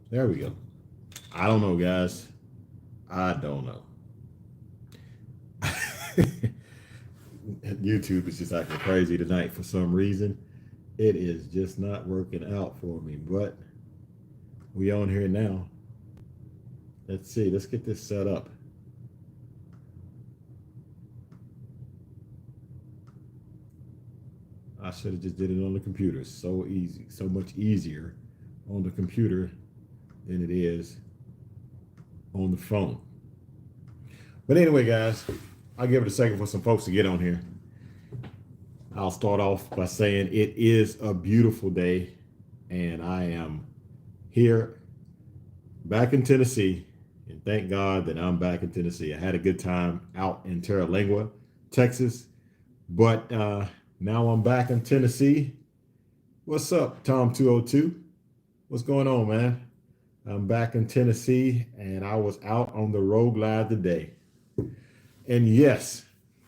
There we go. I don't know, guys. I don't know. YouTube is just acting crazy tonight for some reason. It is just not working out for me, but we on here now. Let's see. Let's get this set up. I should have just did it on the computer. So easy, so much easier on the computer than it is on the phone. But anyway, guys, I'll give it a second for some folks to get on here. I'll start off by saying it is a beautiful day, and I am here back in Tennessee. And thank God that I'm back in Tennessee. I had a good time out in Terra Texas, but now I'm back in Tennessee. What's up, Tom 202? What's going on, man? I'm back in Tennessee, and I was out on the road glide today. And yes,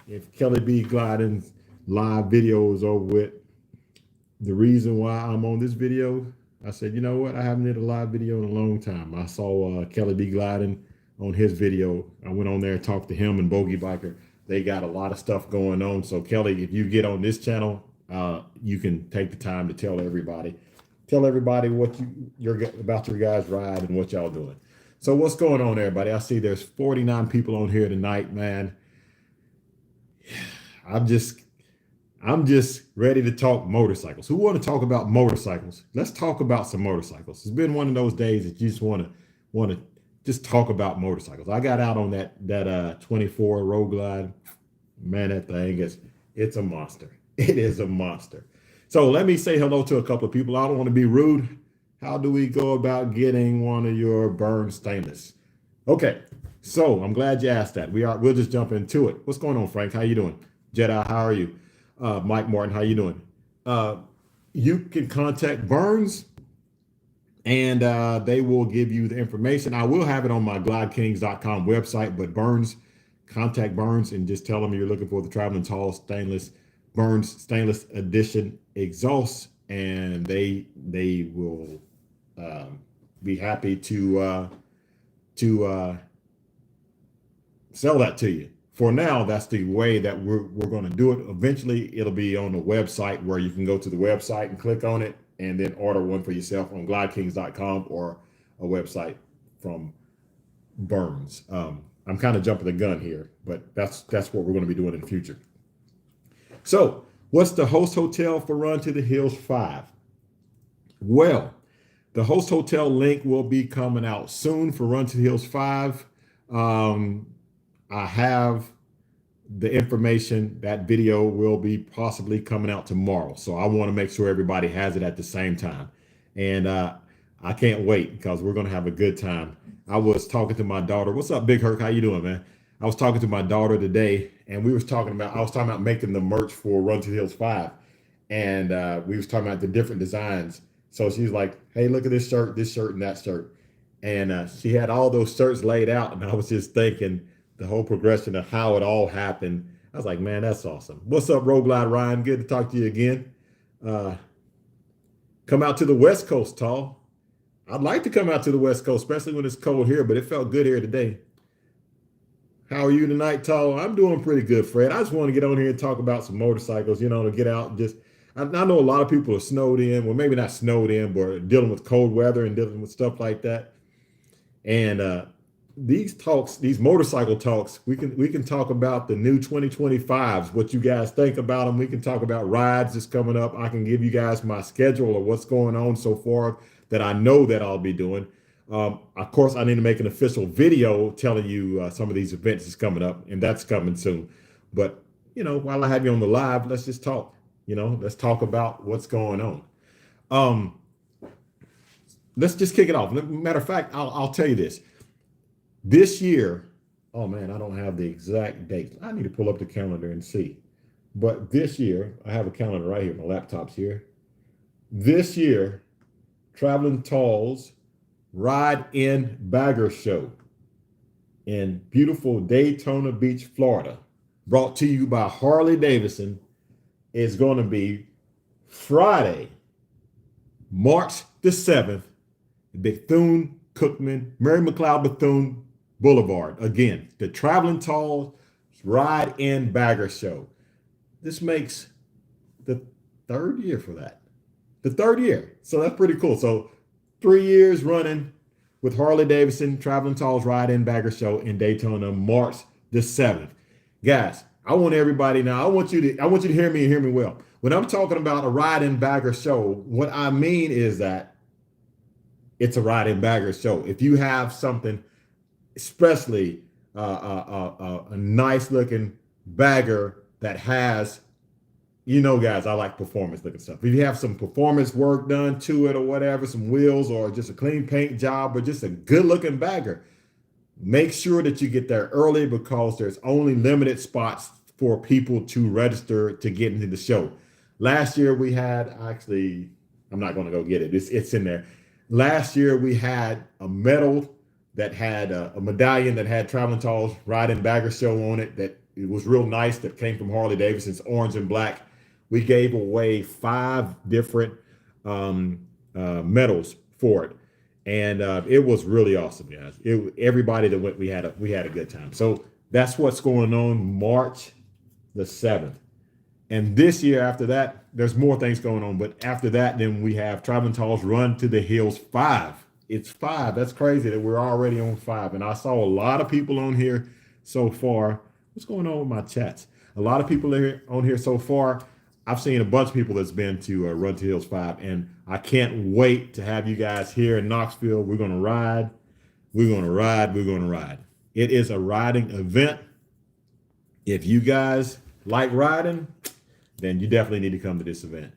if Kelly B. Glidden's live video is over with, the reason why I'm on this video, I said, you know what? I haven't did a live video in a long time. I saw Kelly B. Glyden on his video. I went on there and talked to him and Bogey Biker. They got a lot of stuff going on. So Kelly, if you get on this channel, you can take the time to tell everybody what you're about your guys' ride and what y'all doing. So what's going on, everybody? I see there's 49 people on here tonight, man. I'm just ready to talk motorcycles. Who want to talk about motorcycles? Let's talk about some motorcycles. It's been one of those days that you just want to just talk about motorcycles. I got out on that 24 Road Glide. Man, that thing it's a monster. It is a monster. So let me say hello to a couple of people. I don't want to be rude. How do we go about getting one of your Burn stainless? Okay, so I'm glad you asked that. We'll just jump into it. What's going on, Frank? How you doing? Jedi, how are you? Mike Martin, how you doing? You can contact Burns, and they will give you the information. I will have it on my glidekings.com website, but Burns, contact Burns and just tell them you're looking for the Traveling Tall stainless Burns stainless edition exhaust, and they will be happy to sell that to you. For now, that's the way that we're going to do it. Eventually, it'll be on the website where you can go to the website and click on it and then order one for yourself on glidekings.com or a website from Burns. I'm kind of jumping the gun here, but that's what we're going to be doing in the future. So, what's the host hotel for Run to the Hills 5? Well, the host hotel link will be coming out soon for Run to the Hills 5. I have the information. That video will be possibly coming out tomorrow. So I want to make sure everybody has it at the same time. And I can't wait because we're going to have a good time. I was talking to my daughter. What's up, Big Herc? How you doing, man? I was talking to my daughter today, and I was talking about making the merch for Run to the Hills 5. And we was talking about the different designs. So she's like, hey, look at this shirt, and that shirt. And she had all those shirts laid out. And I was just thinking the whole progression of how it all happened. I was like, man, that's awesome. What's up, Road Glide Ryan? Good to talk to you again. Come out to the West Coast, Tall. I'd like to come out to the West Coast, especially when it's cold here, but it felt good here today. How are you tonight, Tall? I'm doing pretty good, Fred. I just want to get on here and talk about some motorcycles, to get out and just, I know a lot of people are snowed in, well, maybe not snowed in, but dealing with cold weather and dealing with stuff like that. And these motorcycle talks, we can talk about the new 2025s, what you guys think about them. We can talk about rides that's coming up. I can give you guys my schedule of what's going on so far that I know that I'll be doing. Of course, I need to make an official video telling you some of these events is coming up, and that's coming soon. But, while I have you on the live, let's just talk. Let's talk about what's going on. Let's just kick it off. Matter of fact, I'll tell you this. This year, oh man, I don't have the exact date. I need to pull up the calendar and see. But this year, I have a calendar right here. My laptop's here. This year, Traveling Tall's Ride in Bagger Show in beautiful Daytona Beach, Florida, brought to you by Harley-Davidson, is going to be Friday, March the 7th Bethune-Cookman, Mary McLeod Bethune Boulevard. Again, the Traveling Tall Ride In Bagger Show. This makes the third year for that. The third year. So that's pretty cool. So 3 years running with Harley-Davidson, Traveling Tall's Ride In Bagger Show in Daytona, March the 7th. Guys, I want everybody now, I want you to hear me and hear me well. When I'm talking about a Ride In Bagger Show, what I mean is that it's a Ride In Bagger Show. If you have something, especially a nice looking bagger that has, guys, I like performance looking stuff. If you have some performance work done to it or whatever, some wheels or just a clean paint job or just a good looking bagger, make sure that you get there early because there's only limited spots for people to register to get into the show. Last year we had, actually, I'm not going to go get it. It's in there. Last year we had a medal that had a medallion that had Traveling Tall's Ride In Bagger Show on it. That it was real nice. That came from Harley-Davidson's orange and black. We gave away 5 different medals for it, and it was really awesome, guys. Everybody that went, we had a good time. So that's what's going on March the 7th. And this year after that, there's more things going on. But after that, then we have Traveling Tall's Run to the Hills 5. It's 5. That's crazy that we're already on 5. And I saw a lot of people on here so far. What's going on with my chats? A lot of people on here so far. I've seen a bunch of people that's been to Run to Hills 5. And I can't wait to have you guys here in Knoxville. We're going to ride. We're going to ride. We're going to ride. It is a riding event. If you guys like riding, then you definitely need to come to this event.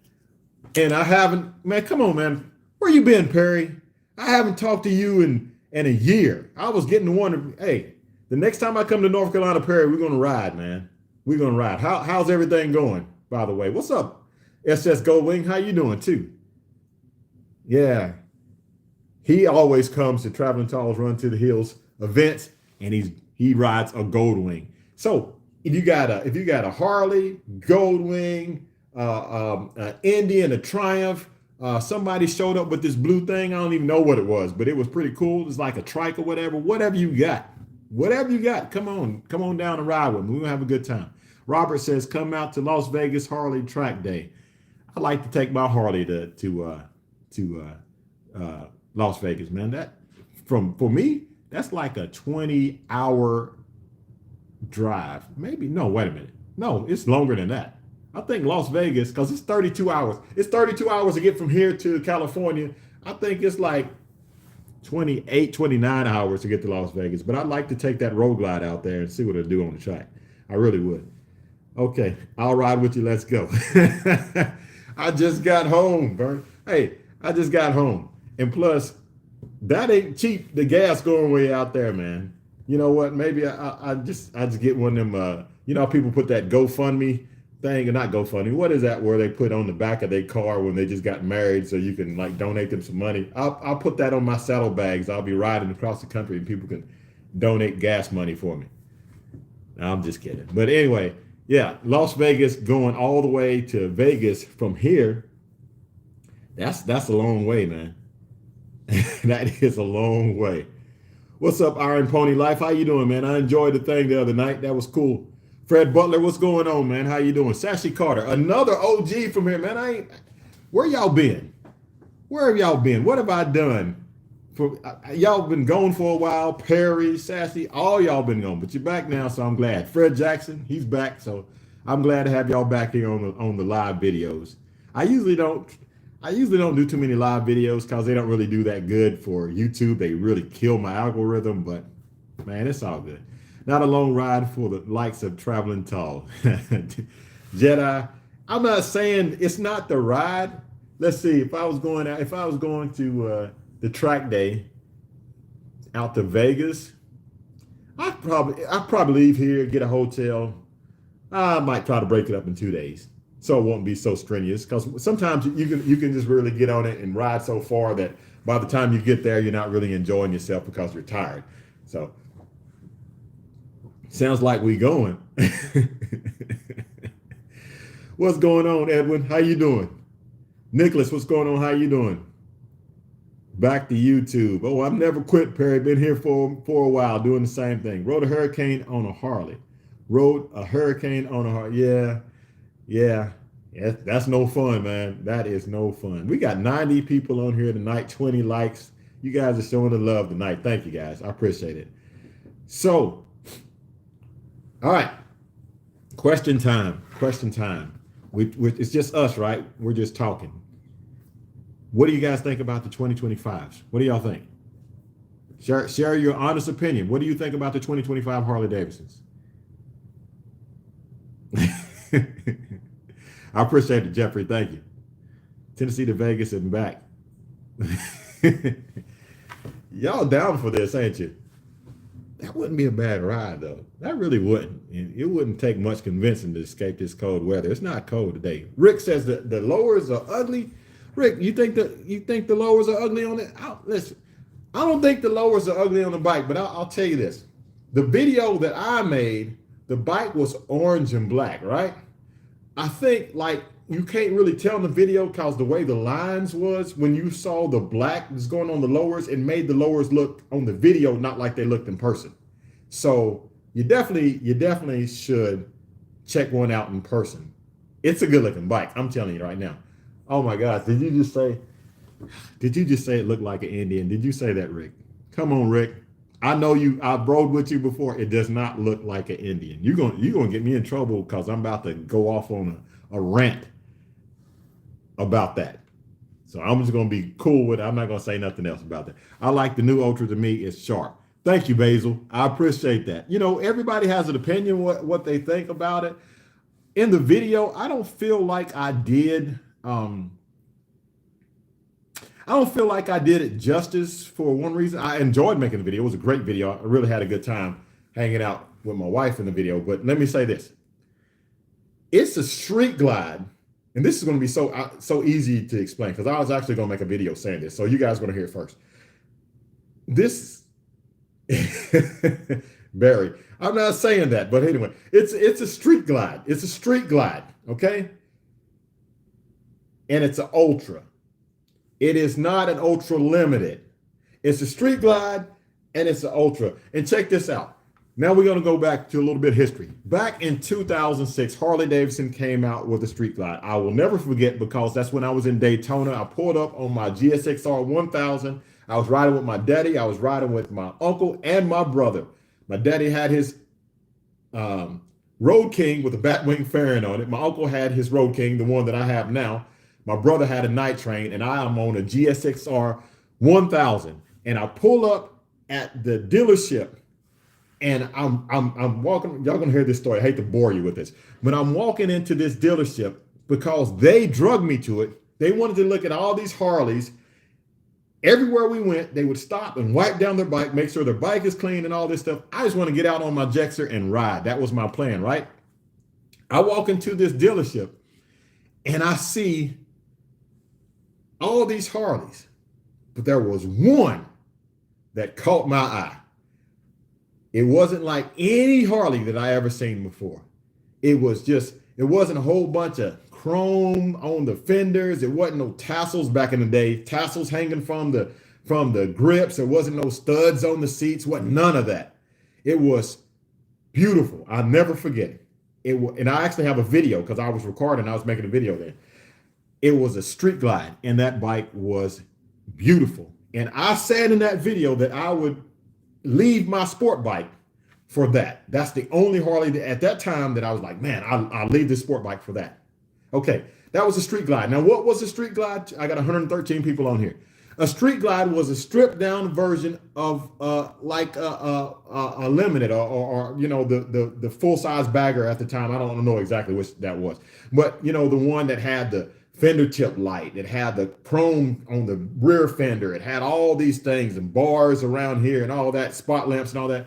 And I haven't, man, come on, man. Where you been, Perry? I haven't talked to you in a year. I was getting to wonder, hey, the next time I come to North Carolina, Perry, we're going to ride, man. We're going to ride. How's everything going, by the way? What's up, SS Goldwing? How you doing, too? Yeah. He always comes to Traveling Tall's Run to the Hills events, and he rides a Goldwing. So if you got a Harley, Goldwing, Indian, a Triumph, somebody showed up with this blue thing. I don't even know what it was, but it was pretty cool. It's like a trike or whatever. Whatever you got, come on down and ride with me. We're gonna have a good time. Robert says, come out to Las Vegas Harley Track Day. I like to take my Harley to Las Vegas, man. That for me, that's like a 20-hour drive. Maybe, no, wait a minute. No, it's longer than that. I think Las Vegas, because it's 32 hours. It's 32 hours to get from here to California. I think it's like 28, 29 hours to get to Las Vegas. But I'd like to take that road glide out there and see what it'll do on the track. I really would. Okay, I'll ride with you. Let's go. I just got home, Bert. Hey, I just got home. And plus, that ain't cheap. The gas going way out there, man. You know what? Maybe I just get one of them. You know how people put that GoFundMe thing, or not GoFundMe. What is that where they put on the back of their car when they just got married, so you can like donate them some money? I'll put that on my saddlebags. I'll be riding across the country and people can donate gas money for me. No, I'm just kidding. But anyway, yeah, Las Vegas going all the way to Vegas from here. That's a long way, man. That is a long way. What's up, Iron Pony Life? How you doing, man? I enjoyed the thing the other night. That was cool. Fred Butler, what's going on, man? How you doing? Sassy Carter, another OG from here, man. Where y'all been? Where have y'all been? What have I done? Y'all been gone for a while. Perry, Sassy, all y'all been gone, but you're back now, so I'm glad. Fred Jackson, he's back, so I'm glad to have y'all back here on the live videos. I usually don't do too many live videos because they don't really do that good for YouTube. They really kill my algorithm, but man, it's all good. Not a long ride for the likes of Traveling Tall. Jedi, I'm not saying it's not the ride. Let's see, if I was going to the track day out to Vegas, I'd probably leave here, get a hotel. I might try to break it up in 2 days, so it won't be so strenuous, because sometimes you can just really get on it and ride so far that by the time you get there, you're not really enjoying yourself because you're tired. So sounds like we going. What's going on, Edwin? How you doing? Nicholas, what's going on? How you doing? Back to YouTube. Oh, I've never quit, Perry. Been here for a while doing the same thing. Rode a hurricane on a Harley. Rode a hurricane on a Harley. Yeah. That's no fun, man. That is no fun. We got 90 people on here tonight, 20 likes. You guys are showing the love tonight. Thank you, guys. I appreciate it. So, all right. Question time. It's just us, right? We're just talking. What do you guys think about the 2025s? What do y'all think? Share your honest opinion. What do you think about the 2025 Harley-Davidsons? I appreciate it, Jeffrey. Thank you. Tennessee to Vegas and back. Y'all down for this, ain't you? That wouldn't be a bad ride, though. That really wouldn't. It wouldn't take much convincing to escape this cold weather. It's not cold today. Rick says that the lowers are ugly. Rick, you think the lowers are ugly on it? Listen, I don't think the lowers are ugly on the bike, but I'll tell you this. The video that I made, the bike was orange and black, right? I think like you can't really tell in the video because the way the lines was when you saw the black that's going on the lowers, it made the lowers look on the video not like they looked in person. So you definitely should check one out in person. It's a good looking bike. I'm telling you right now. Oh my gosh, did you just say it looked like an Indian? Did you say that, Rick? Come on, Rick. I know I've rode with you before. It does not look like an Indian. You're gonna get me in trouble because I'm about to go off on a rant about that. So I'm just gonna be cool with it. I'm not gonna say nothing else about that. I like the new Ultra. To me, it's sharp. Thank you, Basil. I appreciate that. You know, everybody has an opinion what they think about it. In the video, I don't feel like I did it justice for one reason. I enjoyed making the video. It was a great video. I really had a good time hanging out with my wife in the video. But let me say this. It's a street glide. And this is going to be so easy to explain because I was actually going to make a video saying this. So you guys are going to hear it first. This, Barry, I'm not saying that. But anyway, it's a street glide. It's a street glide. Okay. And it's an ultra. It is not an ultra limited. It's a street glide and it's an ultra. And check this out. Now we're going to go back to a little bit of history. Back in 2006, Harley-Davidson came out with a street glide. I will never forget because that's when I was in Daytona. I pulled up on my GSXR 1000. I was riding with my daddy. I was riding with my uncle and my brother. My daddy had his Road King with a Batwing fairing on it. My uncle had his Road King, the one that I have now. My brother had a Night Train, and I am on a GSXR 1000. And I pull up at the dealership, and I'm walking. Y'all gonna hear this story. I hate to bore you with this, but I'm walking into this dealership because they drugged me to it. They wanted to look at all these Harleys. Everywhere we went, they would stop and wipe down their bike, make sure their bike is clean and all this stuff. I just want to get out on my Jexer and ride. That was my plan, right? I walk into this dealership, and I see all these Harleys, but there was one that caught my eye. It wasn't like any Harley that I ever seen before. It wasn't a whole bunch of chrome on the fenders. It wasn't no tassels back in the day, tassels hanging from the grips. There wasn't no studs on the seats, wasn't none of that. It was beautiful. I'll never forget it. And I actually have a video because I was recording, I was making a video then. It was a street glide, and that bike was beautiful. And I said in that video that I would leave my sport bike for that. That's the only Harley at that time that I was like, man, I'll leave this sport bike for that. Okay, that was a street glide. Now, what was a street glide? I got 113 people on here. A street glide was a stripped down version of like a limited or you know the full size bagger at the time. I don't know exactly which that was, but you know the one that had the fender tip light, it had the chrome on the rear fender, it had all these things and bars around here and all that, spot lamps and all that.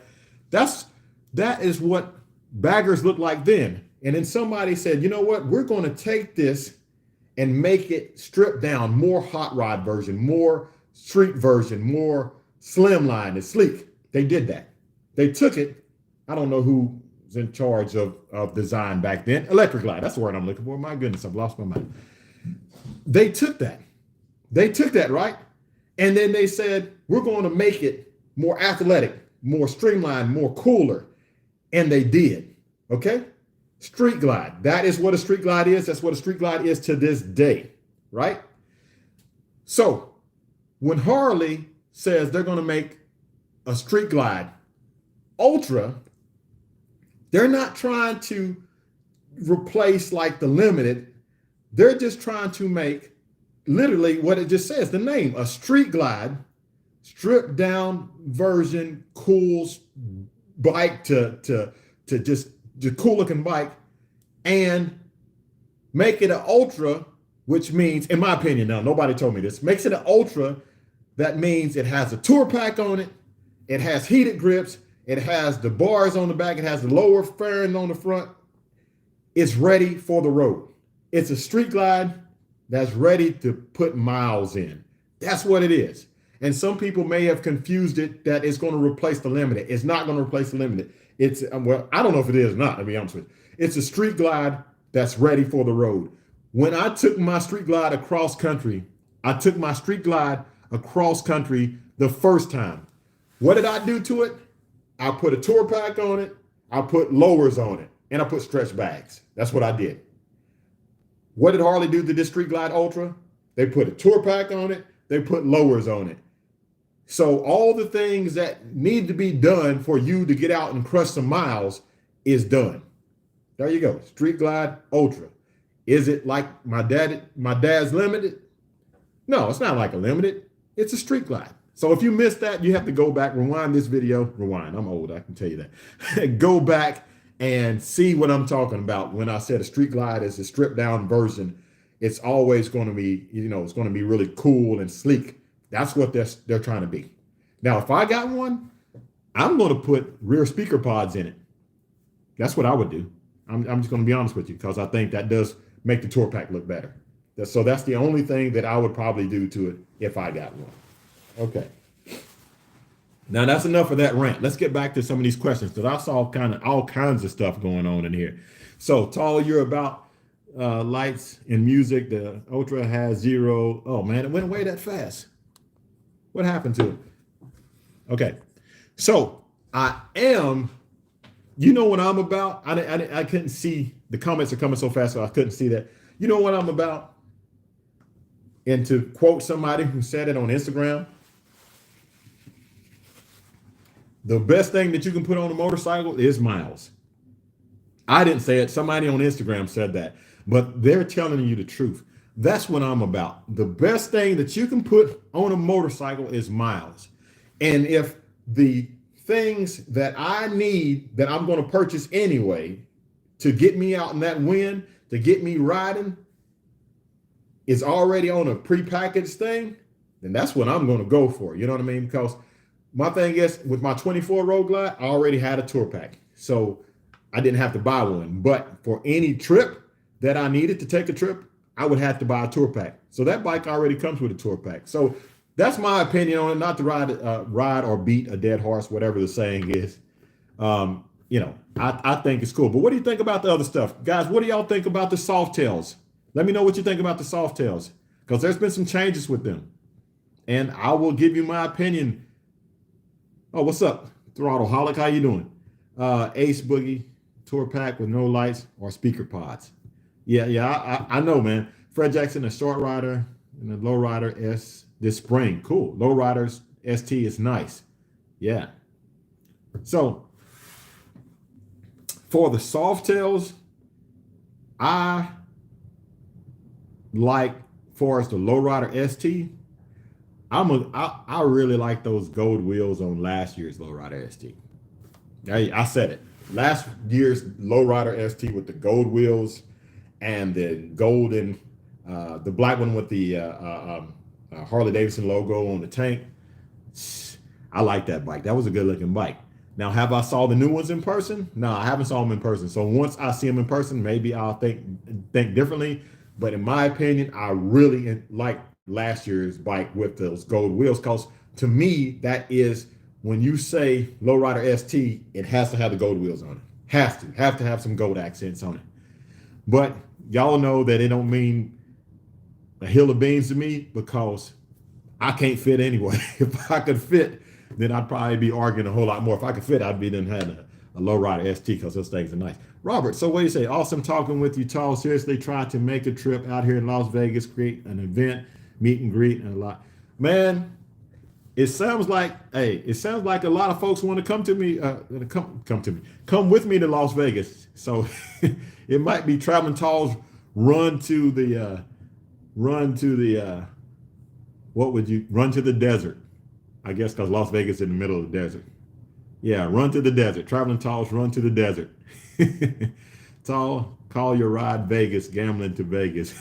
That is what baggers looked like then. And then somebody said, you know what, we're going to take this and make it stripped down, more hot rod version, more street version, more slimline and sleek. They did that. They took it. I don't know who was in charge of design back then. Electric Glide, that's the word I'm looking for. My goodness, I've lost my mind. They took that, right? And then they said, we're going to make it more athletic, more streamlined, more cooler. And they did. Okay. Street glide. That is what a street glide is. That's what a street glide is to this day. Right. So when Harley says they're going to make a street glide ultra, they're not trying to replace like the limited. They're just trying to make literally what it just says, the name, a street glide, stripped down version, cool bike to just the cool looking bike, and make it an ultra, which means, in my opinion, now nobody told me this, makes it an ultra. That means it has a tour pack on it. It has heated grips. It has the bars on the back. It has the lower fairing on the front. It's ready for the road. It's a street glide that's ready to put miles in. That's what it is. And some people may have confused it that it's going to replace the limited. It's not going to replace the limited. It's, well, I don't know if it is or not, to be honest with you. It's a street glide that's ready for the road. When I took my street glide across country, the first time. What did I do to it? I put a tour pack on it. I put lowers on it, and I put stretch bags. That's what I did. What did Harley do to this Street Glide Ultra? They put a tour pack on it. They put lowers on it. So all the things that need to be done for you to get out and crush some miles is done. There you go. Street Glide Ultra. Is it like my dad's limited? No, it's not like a limited. It's a Street Glide. So if you missed that, you have to go back, rewind this video. Rewind. I'm old. I can tell you that. Go back and see what I'm talking about when I said a Street Glide is a stripped down version. It's always going to be, it's going to be really cool and sleek. That's what they're trying to be. Now, if I got one, I'm going to put rear speaker pods in it. That's what I would do. I'm just going to be honest with you, because I think that does make the tour pack look better. So that's the only thing that I would probably do to it if I got one. Okay. Now that's enough of that rant. Let's get back to some of these questions, because I saw all kinds of stuff going on in here. So, Tall, you're about lights and music. The Ultra has 0. Oh man, it went away that fast. What happened to it? Okay. So I am, you know what I'm about? I couldn't see, the comments are coming so fast, so I couldn't see that. You know what I'm about? And to quote somebody who said it on Instagram, the best thing that you can put on a motorcycle is miles. I didn't say it. Somebody on Instagram said that, but they're telling you the truth. That's what I'm about. The best thing that you can put on a motorcycle is miles. And if the things that I need that I'm going to purchase anyway to get me out in that wind, to get me riding, is already on a prepackaged thing, then that's what I'm going to go for. You know what I mean? Because my thing is, with my 24 Road Glide, I already had a tour pack. So I didn't have to buy one. But for any trip that I needed to take a trip, I would have to buy a tour pack. So that bike already comes with a tour pack. So that's my opinion on it. Not to ride or beat a dead horse, whatever the saying is. I think it's cool. But what do you think about the other stuff? Guys, what do y'all think about the soft tails? Let me know what you think about the soft tails, because there's been some changes with them. And I will give you my opinion. Oh, what's up? Throttle Holic, how you doing? Ace Boogie, tour pack with no lights or speaker pods. Yeah, I know, man. Fred Jackson, a short rider, and a low rider S this spring. Cool. Low riders ST is nice. Yeah. So for the soft tails, I like, for as the lowrider ST, I really like those gold wheels on last year's lowrider ST. I said it. Last year's lowrider ST with the gold wheels and the golden, the black one with the Harley-Davidson logo on the tank. I like that bike. That was a good looking bike. Now, have I saw the new ones in person? No, I haven't saw them in person. So once I see them in person, maybe I'll think differently. But in my opinion, I really like last year's bike with those gold wheels, because to me, that is, when you say lowrider ST, it has to have the gold wheels on it. Have to have some gold accents on it. But y'all know that it don't mean a hill of beans to me, because I can't fit anyway. If I could fit, then I'd probably be arguing a whole lot more. If I could fit, I'd be then had a lowrider ST because those things are nice. Robert, so what do you say? Awesome talking with you, Tall. Seriously, try to make a trip out here in Las Vegas, create an event, meet and greet, and a lot. Man, it sounds like, hey, it sounds like a lot of folks want to come to me, come with me to Las Vegas. So it might be Traveling Tall's run to the run to the desert, I guess, because Las Vegas is in the middle of the desert. Yeah, run to the desert. Traveling Tall's run to the desert. Tall, call your ride Vegas, gambling to Vegas.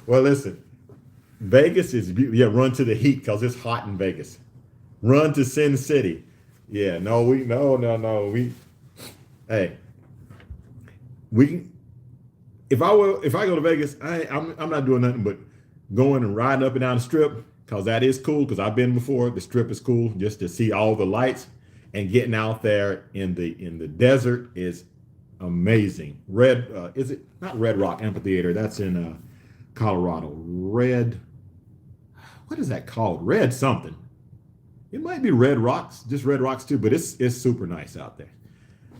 Well, listen, Vegas is, yeah, run to the heat because it's hot in Vegas. Run to Sin City. Yeah, no, hey, if I go to Vegas, I'm not doing nothing but going and riding up and down the strip because that is cool. Because I've been before. The strip is cool just to see all the lights, and getting out there in the desert is amazing. Is it not Red Rock Amphitheater? That's in Colorado. What is that called? Red something. It might be Red Rocks, just Red Rocks too, but it's super nice out there.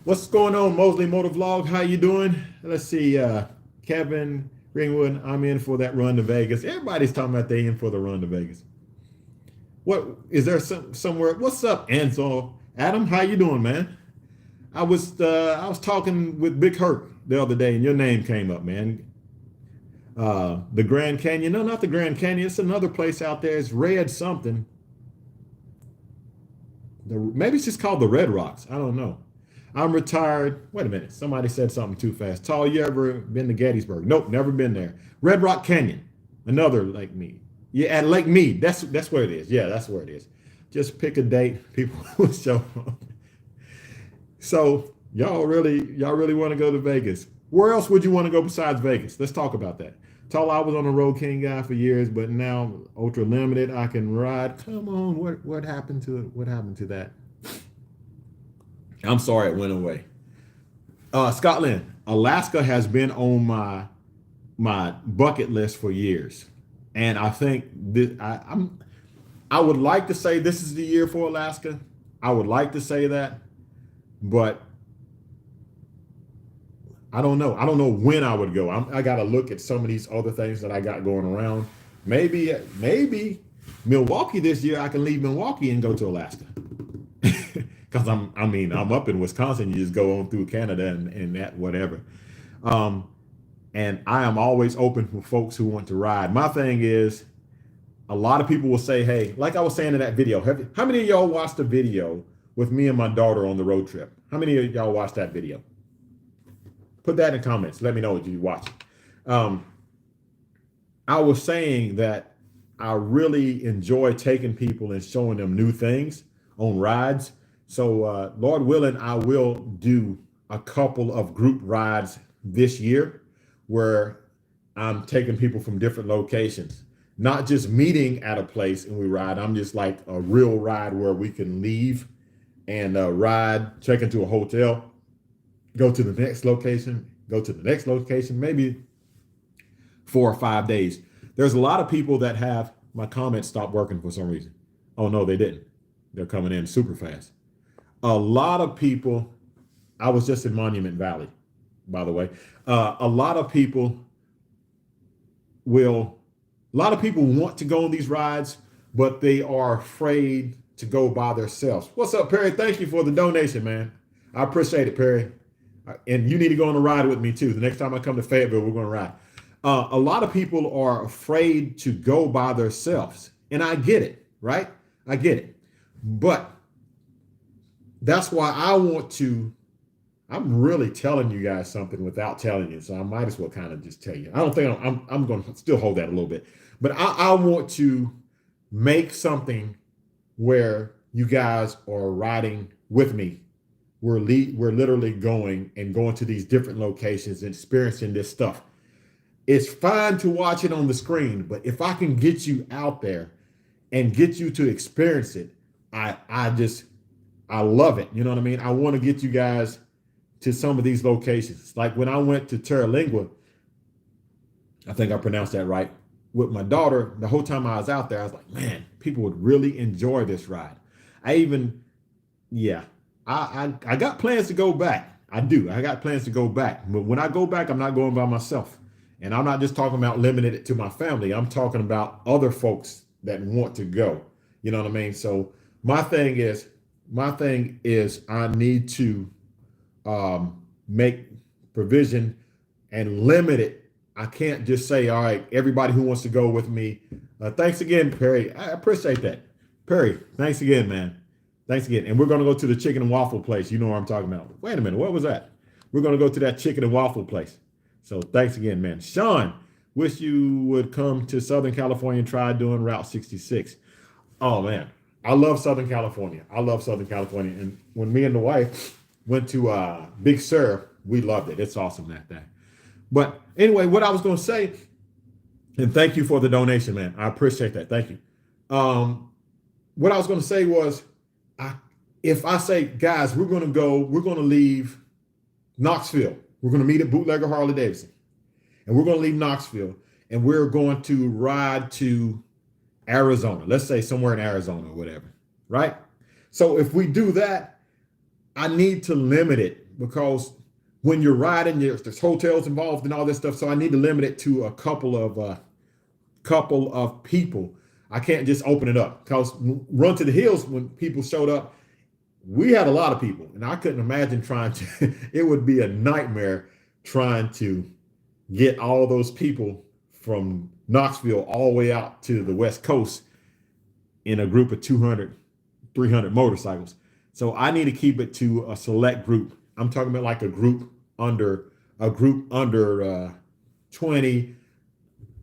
What's going on, Mosley Motovlog? How you doing? Let's see, Kevin Greenwood, I'm in for that run to Vegas. Everybody's talking about they in for the run to Vegas. What is there somewhere? What's up, Ansel? Adam, how you doing, man? I was talking with Big Herc the other day, and your name came up, man. The Grand Canyon? No, not the Grand Canyon. It's another place out there. It's Red something. Maybe it's just called the Red Rocks. I don't know. I'm retired. Wait a minute. Somebody said something too fast. Tall, you ever been to Gettysburg? Nope, never been there. Red Rock Canyon, another Lake Mead. Yeah, at Lake Mead. That's where it is. Yeah, that's where it is. Just pick a date. People will show up. So y'all really want to go to Vegas? Where else would you want to go besides Vegas? Let's talk about that. Tall, I was on a Road King guy for years, but now ultra limited. I can ride. Come on, what happened to it? What happened to that? I'm sorry it went away. Scotland, Alaska has been on my bucket list for years, and I think I would like to say this is the year for Alaska. I would like to say that, but I don't know. I don't know when I would go. I got to look at some of these other things that I got going around. Maybe Milwaukee this year. I can leave Milwaukee and go to Alaska. Because I'm up in Wisconsin. You just go on through Canada and that whatever. And I am always open for folks who want to ride. My thing is, a lot of people will say, hey, like I was saying in that video, how many of y'all watched the video with me and my daughter on the road trip? How many of y'all watched that video? Put that in the comments. Let me know what you watched. I was saying that I really enjoy taking people and showing them new things on rides. So Lord willing, I will do a couple of group rides this year where I'm taking people from different locations, not just meeting at a place and we ride. I'm just like a real ride where we can leave and ride, check into a hotel, go to the next location, maybe 4 or 5 days. There's a lot of people that have my comments stopped working for some reason. Oh no, they didn't. They're coming in super fast. A lot of people, I was just in Monument Valley, by the way. A lot of people want to go on these rides, but they are afraid to go by themselves. What's up, Perry? Thank you for the donation, man. I appreciate it, Perry. And you need to go on a ride with me too. The next time I come to Fayetteville, we're going to ride. A lot of people are afraid to go by themselves. And I get it, right? I get it. But that's why I'm really telling you guys something without telling you. So I might as well kind of just tell you. I don't think I'm going to still hold that a little bit. But I want to make something where you guys are riding with me. We're literally going to these different locations and experiencing this stuff. It's fine to watch it on the screen, but if I can get you out there and get you to experience it, I love it. You know what I mean? I want to get you guys to some of these locations. Like when I went to Terra Lingua, I think I pronounced that right. with my daughter, the whole time I was out there, I was like, man, people would really enjoy this ride. I even, yeah, I got plans to go back. I do. I got plans to go back. But when I go back, I'm not going by myself. And I'm not just talking about limiting it to my family. I'm talking about other folks that want to go. You know what I mean? So my thing is I need to make provision and limit it. I can't just say, all right, everybody who wants to go with me. Thanks again, Perry. I appreciate that. Perry, thanks again, man. Thanks again. And we're going to go to the chicken and waffle place. You know what I'm talking about. Wait a minute. What was that? We're going to go to that chicken and waffle place. So thanks again, man. Sean, wish you would come to Southern California and try doing Route 66. Oh, man. I love Southern California. I love Southern California. And when me and the wife went to Big Sur, we loved it. It's awesome that day. But anyway, what I was going to say, and thank you for the donation, man. I appreciate that. Thank you. What I was going to say was, if I say, guys, we're going to leave Knoxville. We're going to meet at Bootlegger Harley-Davidson. And we're going to leave Knoxville. And we're going to ride to Arizona. Let's say somewhere in Arizona or whatever, right? So if we do that, I need to limit it, because when you're riding, there's hotels involved and all this stuff. So I need to limit it to a couple of people. I can't just open it up, because Run to the Hills, when people showed up, we had a lot of people, and I couldn't imagine trying to, it would be a nightmare trying to get all those people from Knoxville all the way out to the West Coast in a group of 200, 300 motorcycles. So I need to keep it to a select group. I'm talking about like a group under 20.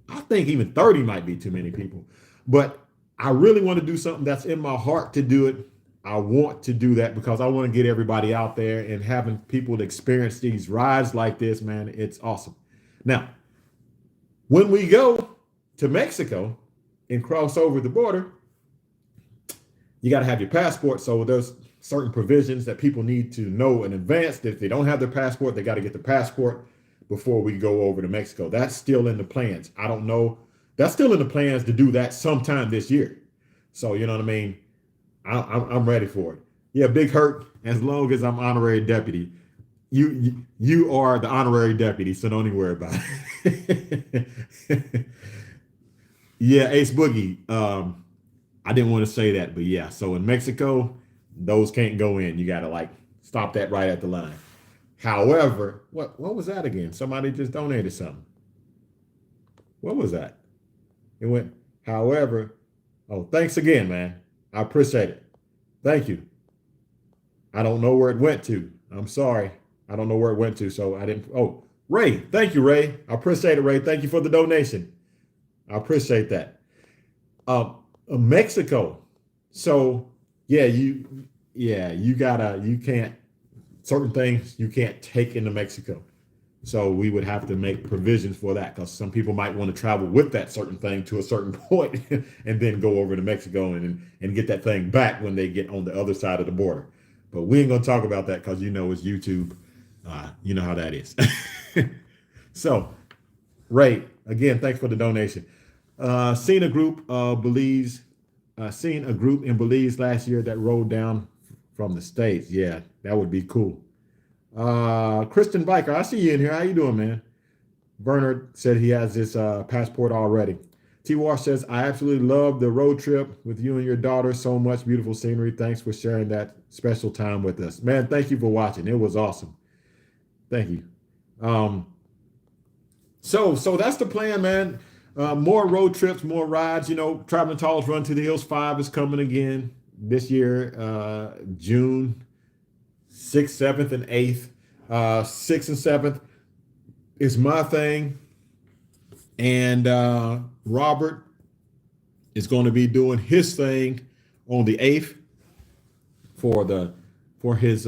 I think even 30 might be too many people. But I really want to do something that's in my heart to do it. I want to do that because I want to get everybody out there and having people to experience these rides like this, man. It's awesome. Now, when we go to Mexico and cross over the border, you got to have your passport. So there's certain provisions that people need to know in advance. If they don't have their passport, they got to get the passport before we go over to Mexico. That's still in the plans. I don't know. That's still in the plans to do that sometime this year. So, you know what I mean? I'm ready for it. Yeah, Big Hurt, as long as I'm honorary deputy. You are the honorary deputy, so don't even worry about it. Yeah, Ace Boogie. I didn't want to say that, but yeah. So in Mexico, those can't go in. You got to like stop that right at the line. However, what was that again? Somebody just donated something. What was that? It went, however, oh, thanks again, man. I appreciate it. Thank you. I don't know where it went to. I'm sorry. I don't know where it went to, so I didn't. Oh, Ray. Thank you, Ray. I appreciate it, Ray. Thank you for the donation. I appreciate that. Mexico. So yeah, you can't, certain things you can't take into Mexico. So we would have to make provisions for that, because some people might want to travel with that certain thing to a certain point and then go over to Mexico and get that thing back when they get on the other side of the border. But we ain't going to talk about that because, it's YouTube. You know how that is. So, Ray, again, thanks for the donation. Seen a group in Belize last year that rode down from the States. Yeah, that would be cool. Christian Biker, I see you in here. How you doing, man? Bernard said he has his passport already. T-Wash says, I absolutely love the road trip with you and your daughter. So much beautiful scenery. Thanks for sharing that special time with us. Man, thank you for watching. It was awesome. Thank you. So that's the plan, man. More road trips, more rides. Traveling Tall's Run to the Hills 5 is coming again this year, June 6th, 7th, and 8th. 6th and 7th is my thing. And Robert is going to be doing his thing on the 8th for his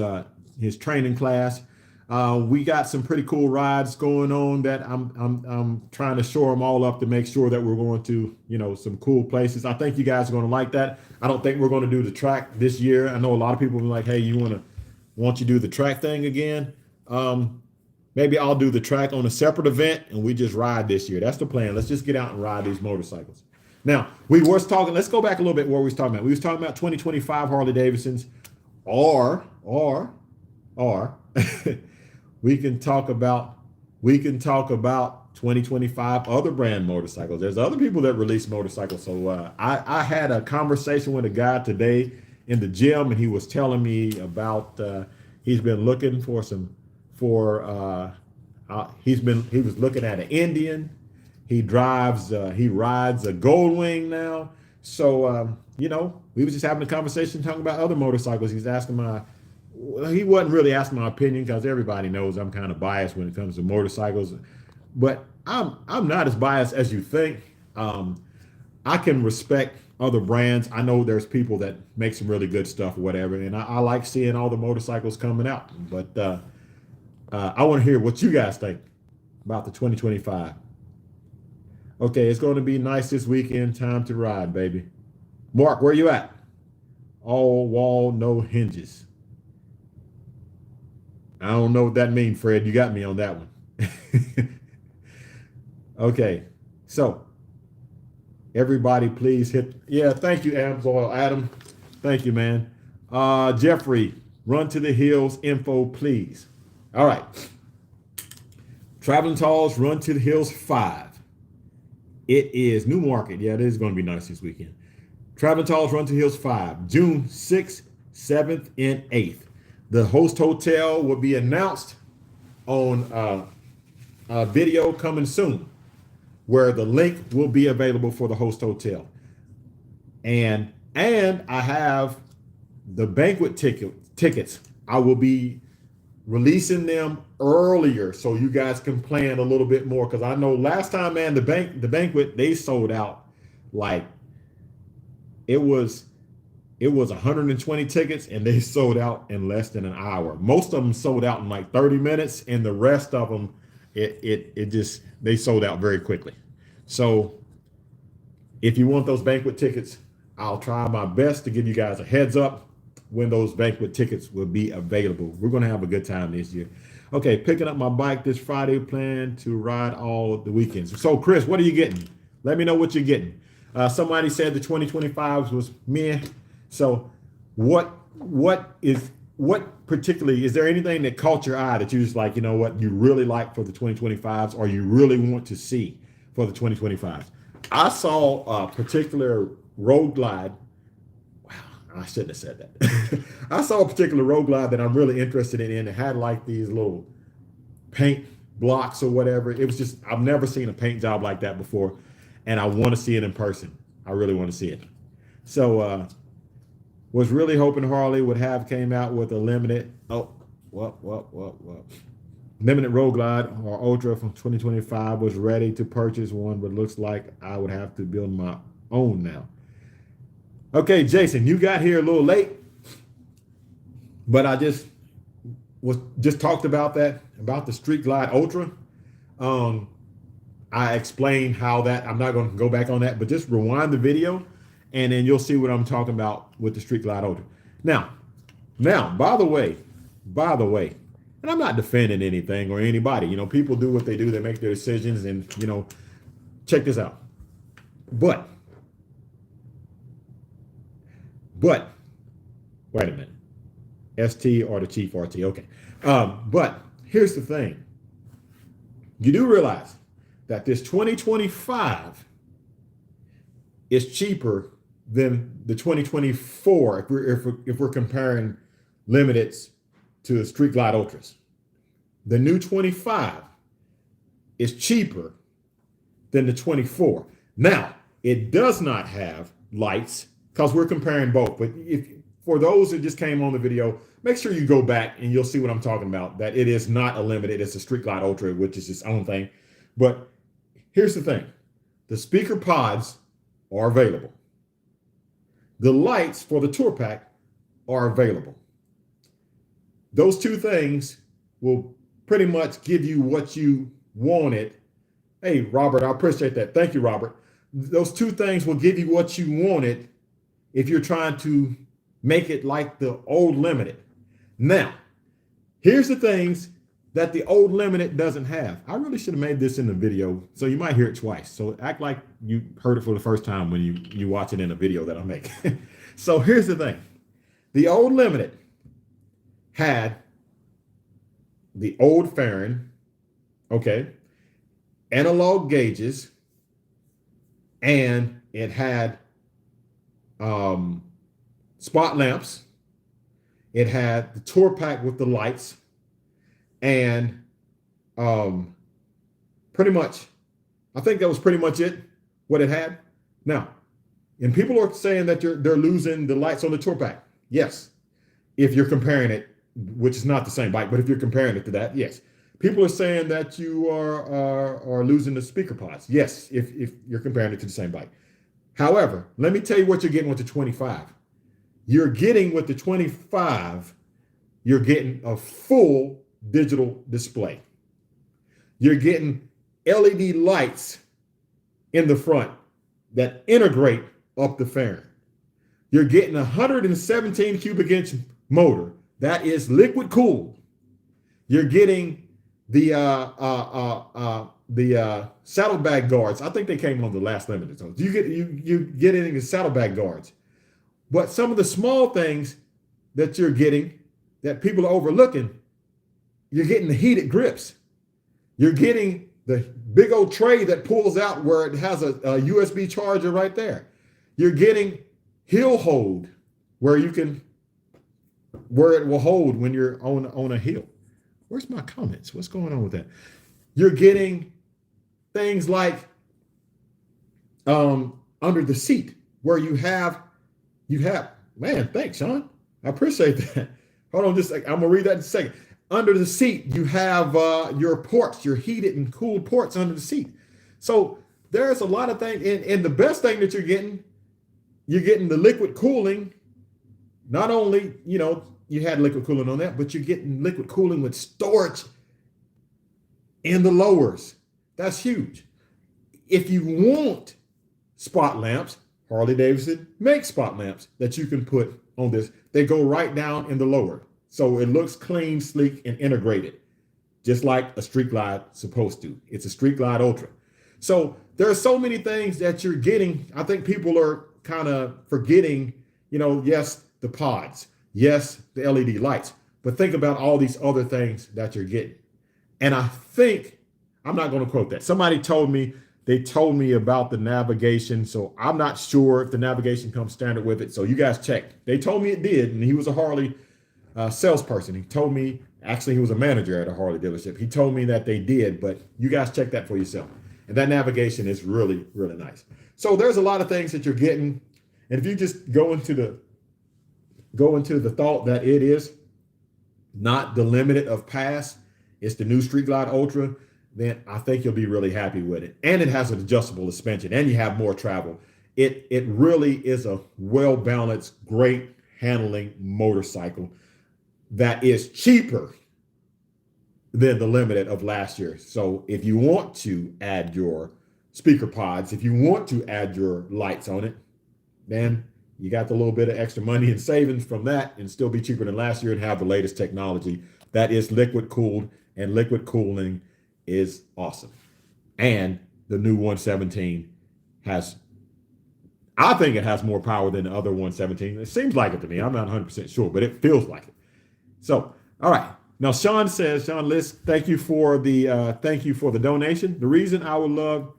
training class. We got some pretty cool rides going on that I'm trying to shore them all up to make sure that we're going to, some cool places. I think you guys are going to like that. I don't think we're going to do the track this year. I know a lot of people are like, hey, won't you do the track thing again? maybe I'll do the track on a separate event and we just ride this year. That's the plan. Let's just get out and ride these motorcycles. Now, we was talking, let's go back a little bit where we was talking about. We was talking about 2025 Harley-Davidsons, or we can talk about 2025 other brand motorcycles. There's other people that release motorcycles. So I had a conversation with a guy today in the gym, and he was telling me about he's been looking for he was looking at an Indian. He rides a Goldwing now. So we was just having a conversation talking about other motorcycles. He's asking he wasn't really asking my opinion, because everybody knows I'm kind of biased when it comes to motorcycles, but I'm not as biased as you think. I can respect other brands. I know there's people that make some really good stuff or whatever, and I like seeing all the motorcycles coming out. But I want to hear what you guys think about the 2025. Okay, it's going to be nice this weekend. Time to ride, baby. Mark, where you at? All wall, no hinges. I don't know what that means, Fred. You got me on that one. Okay, so everybody please hit. Yeah, thank you, Adam. Thank you, man. Jeffrey, run to the hills info, please. All right. Traveling Talls, Run to the Hills 5. It is New Market. Yeah, it is going to be nice this weekend. Traveling Talls, Run to the Hills 5, June 6th, 7th, and 8th. The host hotel will be announced on a video coming soon, where the link will be available for the host hotel. And I have the banquet tickets. I will be releasing them earlier so you guys can plan a little bit more, because I know last time, man, the banquet, they sold out. Like it was 120 tickets, and they sold out in less than an hour. Most of them sold out in like 30 minutes, and the rest of them, they sold out very quickly. So if you want those banquet tickets, I'll try my best to give you guys a heads up when those banquet tickets will be available. We're going to have a good time this year. Okay, picking up my bike this Friday, plan to ride all the weekends. So Chris, what are you getting? Let me know what you're getting. Somebody said the 2025s was meh. So what particularly, is there anything that caught your eye that you just like, you know what, you really like for the 2025s, or you really want to see for the 2025s? I saw a particular road glide. Wow, I shouldn't have said that. I saw a particular road glide that I'm really interested in. It had like these little paint blocks or whatever. It was just, I've never seen a paint job like that before, and I want to see it in person. I really want to see it. So was really hoping Harley would have came out with a limited limited road glide or ultra from 2025. Was ready to purchase one, but looks like I would have to build my own now. Okay, Jason, you got here a little late, but I just talked about the Street Glide Ultra. I explained how that, I'm not going to go back on that, but just rewind the video, and then you'll see what I'm talking about with the Street Glide Ultra. Now, by the way, and I'm not defending anything or anybody. People do what they do. They make their decisions, and check this out. But wait a minute. ST or the Chief RT. Okay. But here's the thing. You do realize that this 2025 is cheaper than the 2024 if we're comparing limiteds to the Street Glide Ultras. The new 25 is cheaper than the 24. Now, it does not have lights, because we're comparing both. But for those that just came on the video, make sure you go back and you'll see what I'm talking about, that it is not a limited, it's a Street Glide Ultra, which is its own thing. But here's the thing. The speaker pods are available. The lights for the tour pack are available. Those two things will pretty much give you what you wanted. Hey, Robert, I appreciate that. Thank you, Robert. Those two things will give you what you wanted if you're trying to make it like the old limited. Now, here's the things that the old Limited doesn't have. I really should have made this in the video, so you might hear it twice. So act like you heard it for the first time when you watch it in a video that I make. So here's the thing. The old Limited had the old fairing, okay, analog gauges, and it had spot lamps. It had the tour pack with the lights, and pretty much, I think that was pretty much it, what it had. Now, and people are saying that they're losing the lights on the tour pack. Yes, if you're comparing it, which is not the same bike, but if you're comparing it to that, yes. People are saying that you are losing the speaker pods. Yes, if you're comparing it to the same bike. However, let me tell you what you're getting with the 25. You're getting with the 25, you're getting a full digital display. You're getting LED lights in the front that integrate up the fairing. You're getting a 117 cubic inch motor that is liquid cooled. You're getting the saddlebag guards. I think they came on the last Limited. So you getting the saddlebag guards. But some of the small things that you're getting that people are overlooking, you're getting the heated grips. You're getting the big old tray that pulls out where it has a USB charger right there. You're getting hill hold where it will hold when you're on a hill. Where's my comments? What's going on with that? You're getting things like under the seat where you have, man, thanks, Sean. I appreciate that. Hold on just a second. I'm gonna read that in a second. Under the seat, you have your ports, your heated and cooled ports under the seat. So there's a lot of things, and the best thing that you're getting the liquid cooling. Not only, you had liquid cooling on that, but you're getting liquid cooling with storage in the lowers. That's huge. If you want spot lamps, Harley-Davidson makes spot lamps that you can put on this. They go right down in the lower. So it looks clean, sleek, and integrated, just like a Street Glide supposed to. It's a Street Glide Ultra. So there are so many things that you're getting. I think people are kind of forgetting, yes, the pods, yes, the LED lights, but think about all these other things that you're getting. And I think, I'm not going to quote that. Somebody told me about the navigation. So I'm not sure if the navigation comes standard with it. So you guys check. They told me it did. And he was a Harley salesperson. He told me, actually, he was a manager at a Harley dealership. He told me that they did, but you guys check that for yourself. And that navigation is really, really nice. So there's a lot of things that you're getting. And if you just go into the thought that it is not the Limited of past, it's the new Street Glide Ultra, then I think you'll be really happy with it. And it has an adjustable suspension and you have more travel. It really is a well-balanced, great handling motorcycle that is cheaper than the Limited of last year. So if you want to add your speaker pods, if you want to add your lights on it, then you got the little bit of extra money and savings from that and still be cheaper than last year and have the latest technology that is liquid cooled, and liquid cooling is awesome. And the new 117 I think it has more power than the other 117. It seems like it to me. I'm not 100% sure, but it feels like it. So, all right. Now, Sean List, thank you for the donation. The reason I would love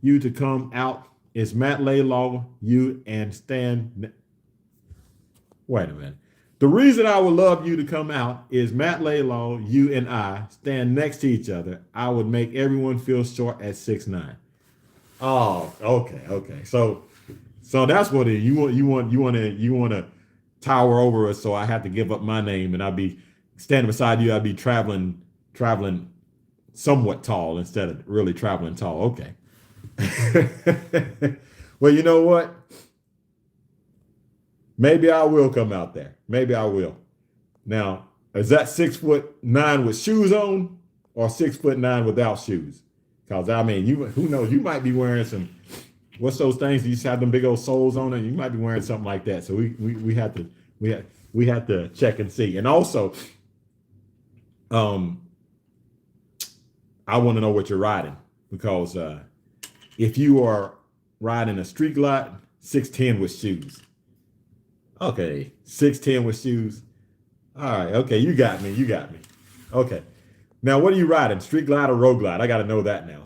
you to come out is Matt Laylaw, you and Stan. Wait a minute. The reason I would love you to come out is Matt Laylaw, you and I stand next to each other. I would make everyone feel short at 6'9". Oh, okay. So that's what it is. You want to tower over us, so I have to give up my name and I'll be standing beside you. I'll be traveling somewhat tall instead of really traveling tall. Okay. Well, you know what? Maybe I will come out there. Maybe I will. Now, is that 6'9" with shoes on or 6'9" without shoes? Because who knows? You might be wearing some. What's those things? You just have them big old soles on it. You might be wearing something like that. So we have to check and see. And also, I want to know what you're riding, because if you are riding a street glide, 610 with shoes. Okay, 610 with shoes. All right, okay, you got me. You got me. Okay. Now, what are you riding? Street glide or road glide? I got to know that now.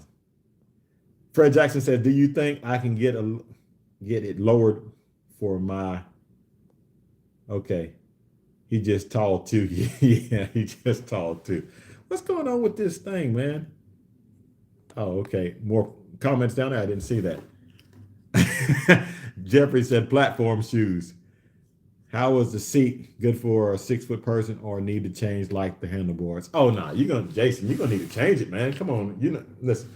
Fred Jackson said, "Do you think I can get it lowered for my?" Okay, he just tall too. Yeah, he just tall too. What's going on with this thing, man? Oh, okay. More comments down there. I didn't see that. Jeffrey said, "Platform shoes. How was the seat? Good for a 6 foot person, or need to change like the handlebars?" Oh no, Jason, you're gonna need to change it, man. Come on, listen.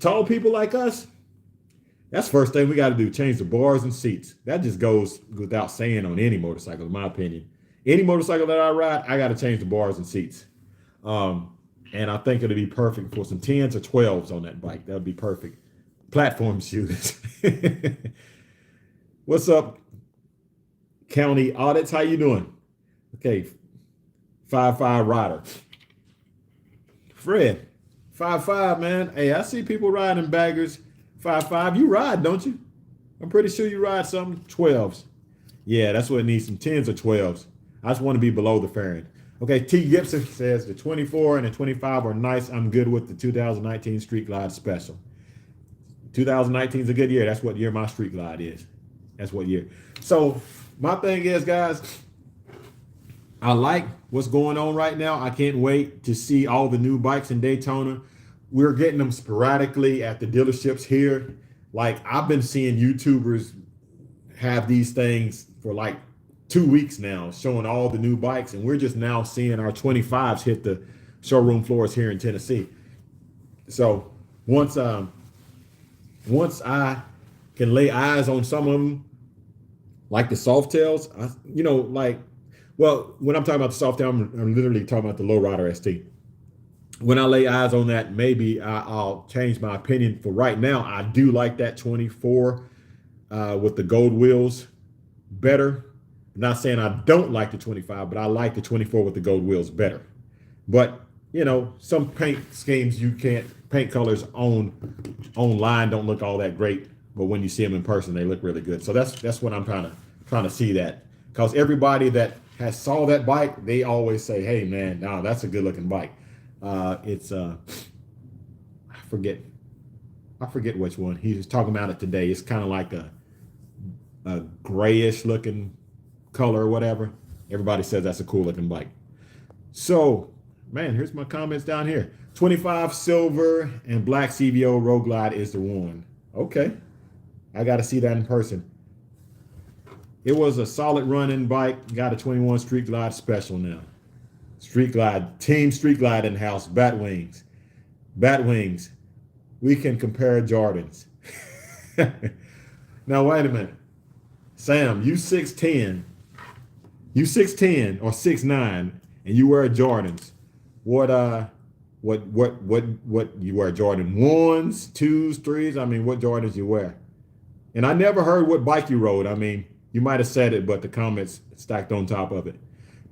Tall people like us, that's the first thing we got to do. Change the bars and seats. That just goes without saying on any motorcycle, in my opinion. Any motorcycle that I ride, I got to change the bars and seats. And I think it'll be perfect for some 10s or 12s on that bike. That would be perfect. Platform shoes. What's up, County Audits? How you doing? Okay, 5'5" rider. Fred, 5'5", man. Hey, I see people riding baggers. 5'5". You ride, don't you? I'm pretty sure you ride some 12s. Yeah, that's what it needs, some 10s or 12s. I just want to be below the fairing. Okay, T. Gibson says the 24 and the 25 are nice. I'm good with the 2019 Street Glide Special. 2019 is a good year. That's what year my Street Glide is. That's what year. So my thing is, guys, I like what's going on right now. I can't wait to see all the new bikes in Daytona. We're getting them sporadically at the dealerships here. Like, I've been seeing YouTubers have these things for like 2 weeks now, showing all the new bikes, and we're just now seeing our 25s hit the showroom floors here in Tennessee. So once I can lay eyes on some of them, like the Softails, well, when I'm talking about the Softail, I'm literally talking about the Lowrider ST. When I lay eyes on that, maybe I'll change my opinion. For right now, I do like that 24 with the gold wheels better. I'm not saying I don't like the 25, but I like the 24 with the gold wheels better. But, some paint schemes paint colors online don't look all that great, but when you see them in person, they look really good. So that's what I'm trying to see that. Because everybody that has saw that bike, they always say, "Hey, man, no, that's a good looking bike." It's I forget which one. He was talking about it today. It's kind of like a grayish looking color or whatever. Everybody says that's a cool looking bike. So, man, here's my comments down here. 25 silver and black CVO Road Glide is the one. Okay, I got to see that in person. It was a solid running bike. Got a 21 Street Glide Special now. Street Glide, Team Street Glide in house, Batwings. Batwings, we can compare Jordans. Now, wait a minute. Sam, you 6'10", or 6'9", and you wear Jordans. What you wear? Jordan 1s, 2s, 3s? I mean, what Jordans you wear? And I never heard what bike you rode. I mean, you might have said it, but the comments stacked on top of it.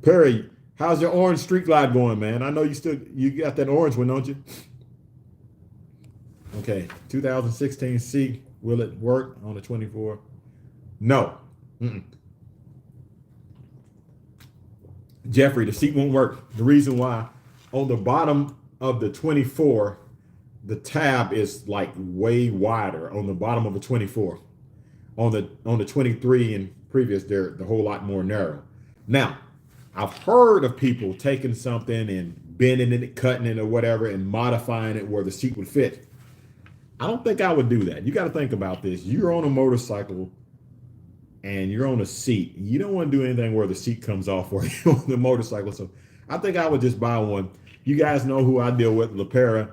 Perry, how's your orange Street Glide going, man? I know you got that orange one, don't you? Okay, 2016 C. Will it work on the 24? No. Jeffrey, the seat won't work. The reason why, on the bottom of the 24, the tab is like way wider on the bottom of a 24. On the 23 and previous, they're a whole lot more narrow. Now, I've heard of people taking something and bending it, cutting it or whatever, and modifying it where the seat would fit. I don't think I would do that. You got to think about this. You're on a motorcycle and you're on a seat. You don't want to do anything where the seat comes off or you're on the motorcycle. So I think I would just buy one. You guys know who I deal with, LaPera.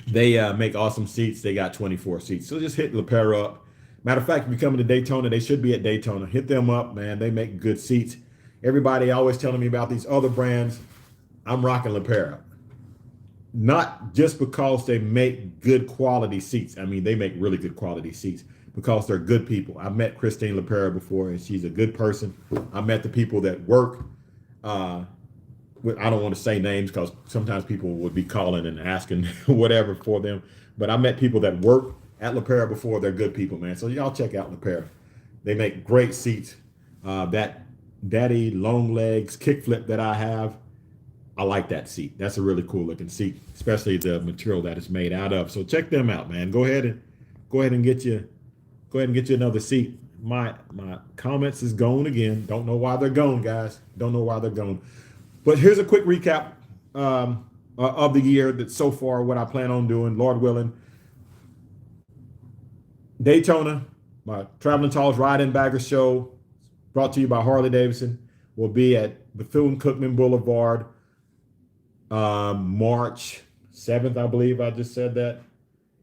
They make awesome seats. They got 24 seats. So just hit LaPera up. Matter of fact, if you're coming to Daytona, they should be at Daytona. Hit them up, man. They make good seats. Everybody always telling me about these other brands. I'm rocking LaPera. Not just because they make good quality seats. I mean, they make really good quality seats because they're good people. I met Christine LaPera before, and she's a good person. I met the people that work I don't want to say names because sometimes people would be calling and asking whatever for them. But I met people that work at LaPera before. They're good people, man. So y'all check out LaPera. They make great seats. That Daddy long legs kickflip that I have, I like that seat. That's a really cool looking seat, especially the material that it's made out of. So check them out, man. Go ahead and get you another seat. My comments is gone again. Don't know why they're gone, guys. Don't know why they're gone. But here's a quick recap of the year that so far, what I plan on doing, Lord willing. Daytona, my Traveling Tall's Ride and Bagger show, brought to you by Harley-Davidson, will be at Bethune-Cookman Boulevard, March 7th, I believe I just said that.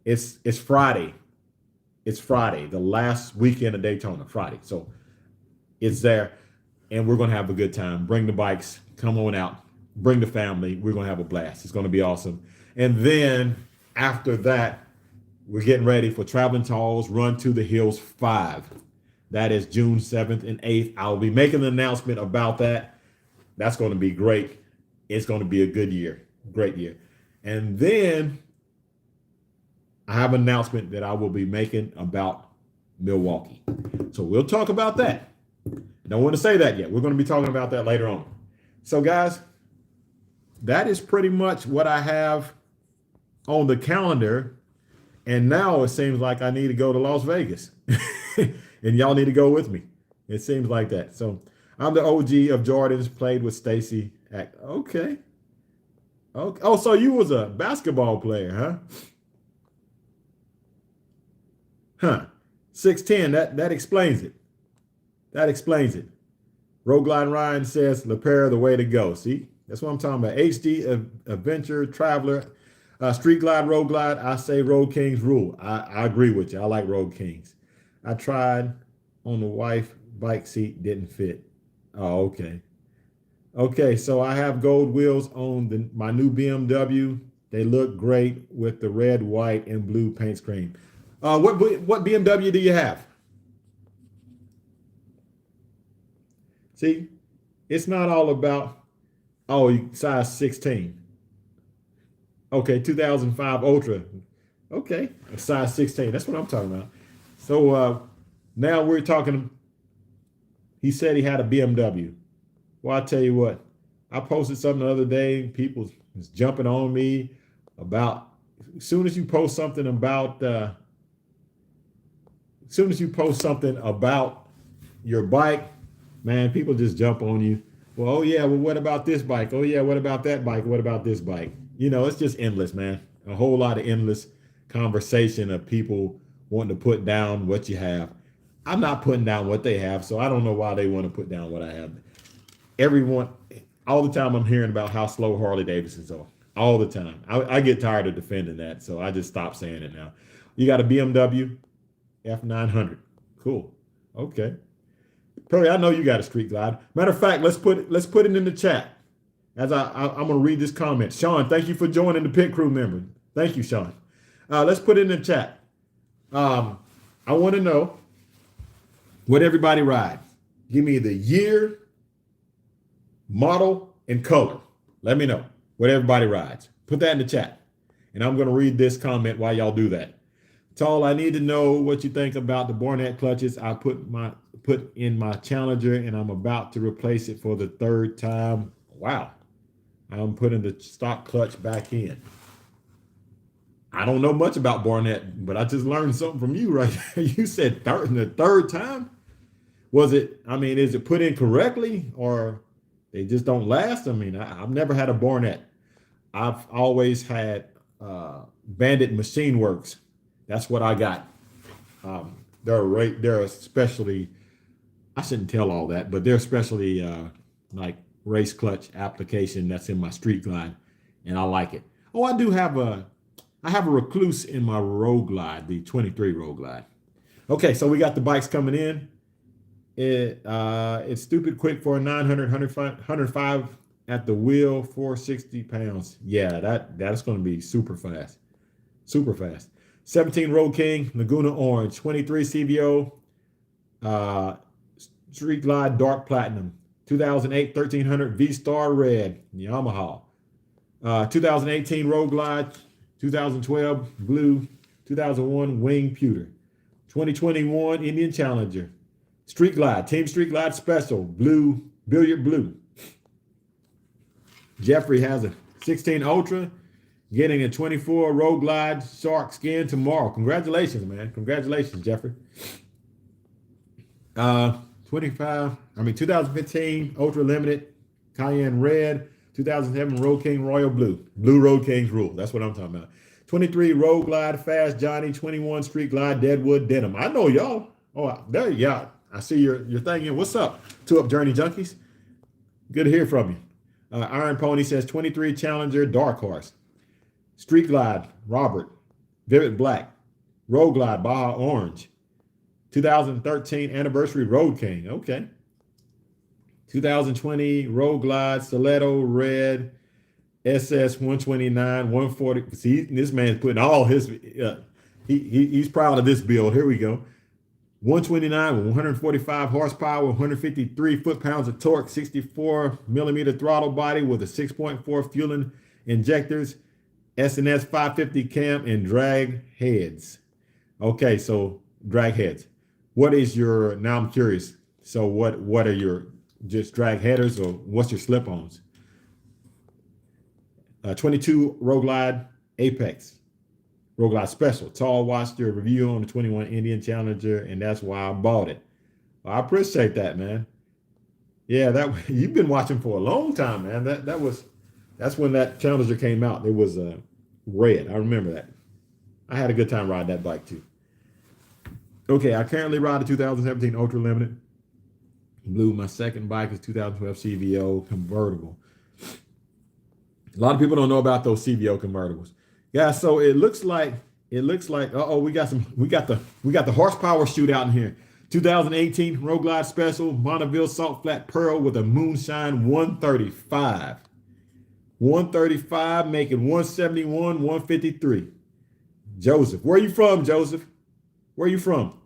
It's Friday. It's Friday, the last weekend of Daytona, Friday. So it's there, and we're going to have a good time. Bring the bikes, come on out, bring the family. We're going to have a blast. It's going to be awesome. And then after that, we're getting ready for Traveling Tall's Run to the Hills 5. That is June 7th and 8th. I'll be making an announcement about that. That's going to be great. It's going to be a good year, great year. And then I have an announcement that I will be making about Milwaukee. So we'll talk about that. Don't want to say that yet. We're going to be talking about that later on. So guys, that is pretty much what I have on the calendar. And now it seems like I need to go to Las Vegas. And y'all need to go with me. It seems like that. So I'm the OG of Jordans, played with Stacy. Okay. Oh, so you was a basketball player, huh? Huh. 6'10", that explains it. That explains it. Rogueline Ryan says, LaPera, the way to go. See, that's what I'm talking about. HD, Adventure, Traveler, Street Glide, Road Glide. I say Road Kings rule. I agree with you. I like Road Kings. I tried on the wife bike seat, didn't fit. Oh, okay. Okay, so I have gold wheels on my new BMW. They look great with the red, white, and blue paint scheme. What BMW do you have? See, it's not all about, size 16. Okay, 2005 Ultra. Okay, size 16. That's what I'm talking about. So now we're talking, he said he had a BMW. Well, I tell you what, I posted something the other day. People was jumping on me about, as soon as you post something about your bike, man, people just jump on you. Well, oh yeah, well, what about this bike? Oh yeah, what about that bike? What about this bike? You know, it's just endless, man. A whole lot of endless conversation of people wanting to put down what you have. I'm not putting down what they have, so I don't know why they want to put down what I have. Everyone, all the time I'm hearing about how slow Harley-Davidsons are. All the time. I get tired of defending that, so I just stopped saying it now. You got a BMW F900. Cool. Okay. Perry, I know you got a Street Glide. Matter of fact, let's put it in the chat. As I'm going to read this comment. Sean, thank you for joining the pit crew member. Thank you, Sean. Let's put it in the chat. I want to know what everybody rides. Give me the year, model, and color. Let me know what everybody rides. Put that in the chat. And I'm going to read this comment while y'all do that. Tall, I need to know what you think about the Barnett clutches. I put in my Challenger and I'm about to replace it for the third time. Wow. I'm putting the stock clutch back in. I don't know much about Barnett, but I just learned something from you right there. You said the third time? Is it put in correctly or they just don't last? I mean, I've never had a Barnett. I've always had Bandit Machine Works. That's what I got. They're especially, I shouldn't tell all that, but they're especially like race clutch application that's in my Street Glide, and I like it. Oh, I have a Recluse in my Road Glide, the 23 Road Glide. Okay, so we got the bikes coming in. It's stupid quick for a 900, 105 at the wheel, 460 pounds. Yeah, that's going to be super fast. Super fast. 17 Road King, Laguna Orange, 23 CVO, Street Glide Dark Platinum, 2008 1300 V-Star Red, Yamaha. 2018 Road Glide, 2012 Blue, 2001 Wing Pewter, 2021 Indian Challenger, Street Glide, Team Street Glide Special, Blue, Billiard Blue. Jeffrey has a 16 Ultra, getting a 24 Road Glide Shark Skin tomorrow. Congratulations, man. Congratulations, Jeffrey. 2015 Ultra Limited Cayenne Red, 2007 Road King Royal Blue. Blue Road Kings rule. That's what I'm talking about. 23 Road Glide Fast Johnny, 21 Street Glide Deadwood Denim. I know y'all. Oh, there you are. I see your thing in. What's up? 2 Up Journey Junkies. Good to hear from you. Iron Pony says 23 Challenger Dark Horse. Street Glide Robert, Vivid Black. Road Glide Baja Orange. 2013 Anniversary Road King. Okay. 2020 Road Glide Stiletto Red SS 129 140. See, this man's putting all his he's proud of this build. Here we go. 129 with 145 horsepower, 153 foot-pounds of torque, 64 millimeter throttle body with a 6.4 fueling injectors, S&S 550 cam, and drag heads. Okay, so drag heads. What is your, now I'm curious, so what are your just drag headers, or what's your slip-ons? 22 Road Glide Apex. Road Glide Special. Tall watched your review on the 21 Indian Challenger, and that's why I bought it. Well, I appreciate that, man. Yeah, that you've been watching for a long time, man. That's when that Challenger came out. It was red. I remember that. I had a good time riding that bike too. Okay, I currently ride a 2017 Ultra Limited. Blue. My second bike is 2012 CVO convertible. A lot of people don't know about those CVO convertibles. Yeah, so it looks like we got the horsepower shootout in here. 2018 Road Glide Special Monteville Salt Flat Pearl with a Moonshine 135. 135 making 171, 153. Joseph, where are you from, Joseph? Where are you from?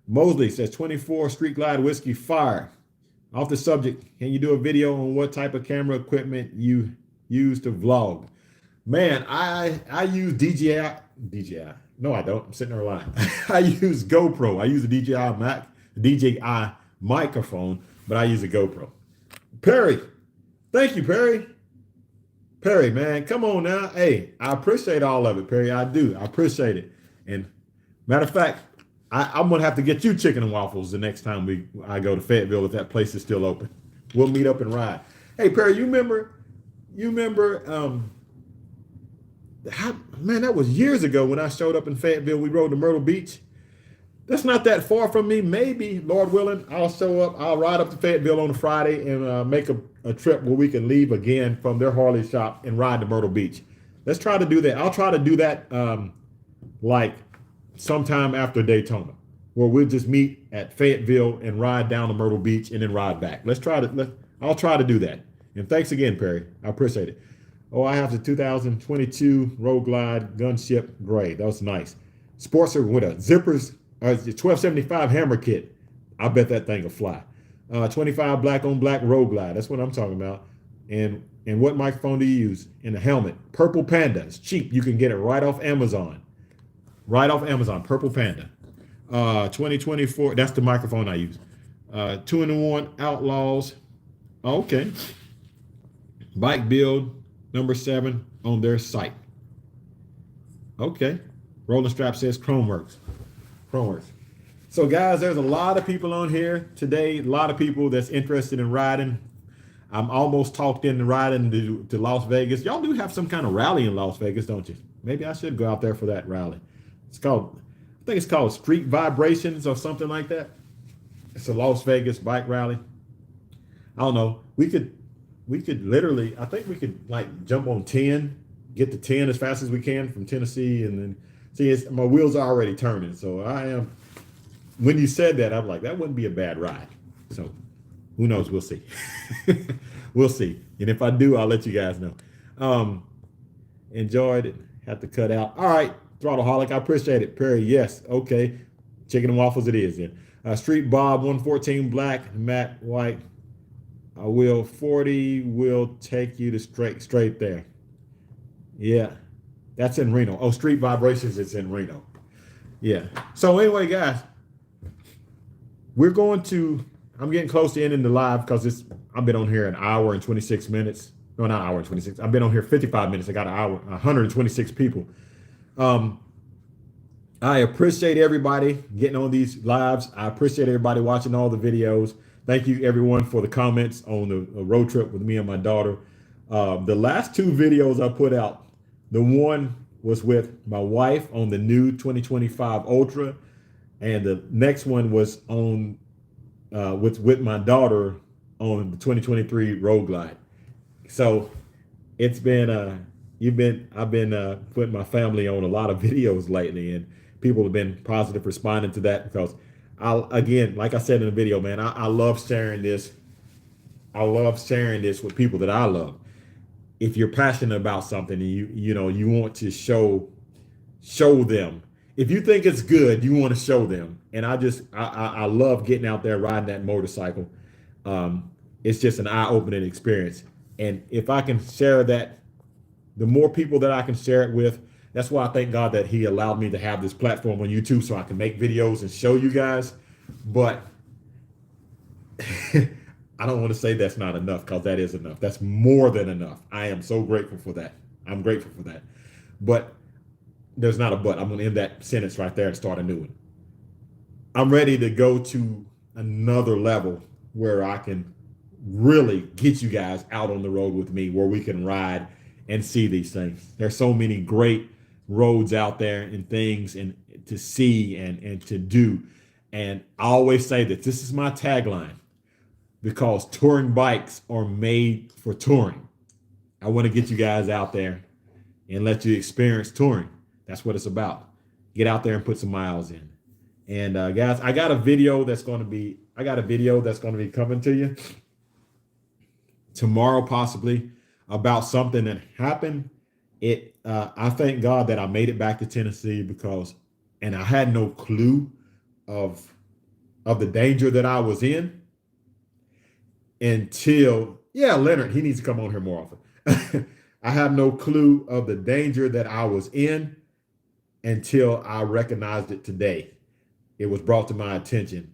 Mosley says 24 Street Glide Whiskey Fire. Off the subject, can you do a video on what type of camera equipment you use to vlog? Man, I use DJI. No, I don't. I'm sitting there lying. I use GoPro. I use a DJI microphone, but I use a GoPro. Perry, thank you, Perry. Perry, man, come on now. Hey, I appreciate all of it, Perry. I do. I appreciate it. And matter of fact, I'm gonna have to get you chicken and waffles the next time I go to Fayetteville if that place is still open. We'll meet up and ride. Hey, Perry, you remember? Man, that was years ago when I showed up in Fayetteville. We rode to Myrtle Beach. That's not that far from me. Maybe, Lord willing, I'll show up. I'll ride up to Fayetteville on a Friday and make a trip where we can leave again from their Harley shop and ride to Myrtle Beach. Let's try to do that. I'll try to do that like sometime after Daytona, where we'll just meet at Fayetteville and ride down to Myrtle Beach and then ride back. I'll try to do that. And thanks again, Perry. I appreciate it. Oh, I have the 2022 Road Glide Gunship Gray. That was nice. Sportster with a zippers, 1275 hammer kit. I bet that thing will fly. 25 black on black Road Glide. That's what I'm talking about. And what microphone do you use? And a helmet. Purple Panda. It's cheap. You can get it right off Amazon. Right off Amazon. Purple Panda. 2024. That's the microphone I use. 2-in-1 Outlaws. Okay. Bike build. Number 7 on their site. Okay. Rolling Strap says Chromeworks. So guys, there's a lot of people on here today. A lot of people that's interested in riding. I'm almost talked into riding to Las Vegas. Y'all do have some kind of rally in Las Vegas, don't you? Maybe I should go out there for that rally. I think it's called Street Vibrations or something like that. It's a Las Vegas bike rally. I don't know. We could literally, I think we could like jump on 10, get to 10 as fast as we can from Tennessee, and then see, my wheels are already turning. So when you said that, I'm like, that wouldn't be a bad ride. So who knows? We'll see. We'll see. And if I do, I'll let you guys know. Enjoyed it. Have to cut out. All right. Throttleaholic. I appreciate it. Perry. Yes. Okay. Chicken and waffles it is then. Street Bob 114 black, matte white. will 40 will take you to straight there. Yeah, that's in Reno. Oh, Street Vibrations is in Reno. Yeah. So anyway, guys, we're going to. I'm getting close to ending the live because I've been on here an hour and 26 minutes. No, not hour and 26. I've been on here 55 minutes. I got an hour, 126 people. I appreciate everybody getting on these lives. I appreciate everybody watching all the videos. Thank you, everyone, for the comments on the road trip with me and my daughter. The last two videos I put out, the one was with my wife on the new 2025 Ultra, and the next one was on with my daughter on the 2023 Road Glide. So it's been I've been putting my family on a lot of videos lately, and people have been positive responding to that because again, like I said in the video, man, I love sharing this. I love sharing this with people that I love. If you're passionate about something and you want to show them. If you think it's good, you want to show them. And I love getting out there riding that motorcycle. It's just an eye-opening experience. And if I can share that, the more people that I can share it with, that's why I thank God that he allowed me to have this platform on YouTube so I can make videos and show you guys. But I don't want to say that's not enough, because that is enough. That's more than enough. I am so grateful for that. I'm grateful for that. But there's not a but. I'm going to end that sentence right there and start a new one. I'm ready to go to another level where I can really get you guys out on the road with me, where we can ride and see these things. There's so many great roads out there and things and to see and to do. And I always say that this is my tagline, because touring bikes are made for touring. I want to get you guys out there and let you experience touring. That's what it's about. Get out there and put some miles in. And guys, I got a video that's going to be coming to you tomorrow, possibly, about something that happened. I thank God that I made it back to Tennessee and I had no clue of the danger that I was in until, Leonard, he needs to come on here more often. I have no clue of the danger that I was in until I recognized it today. It was brought to my attention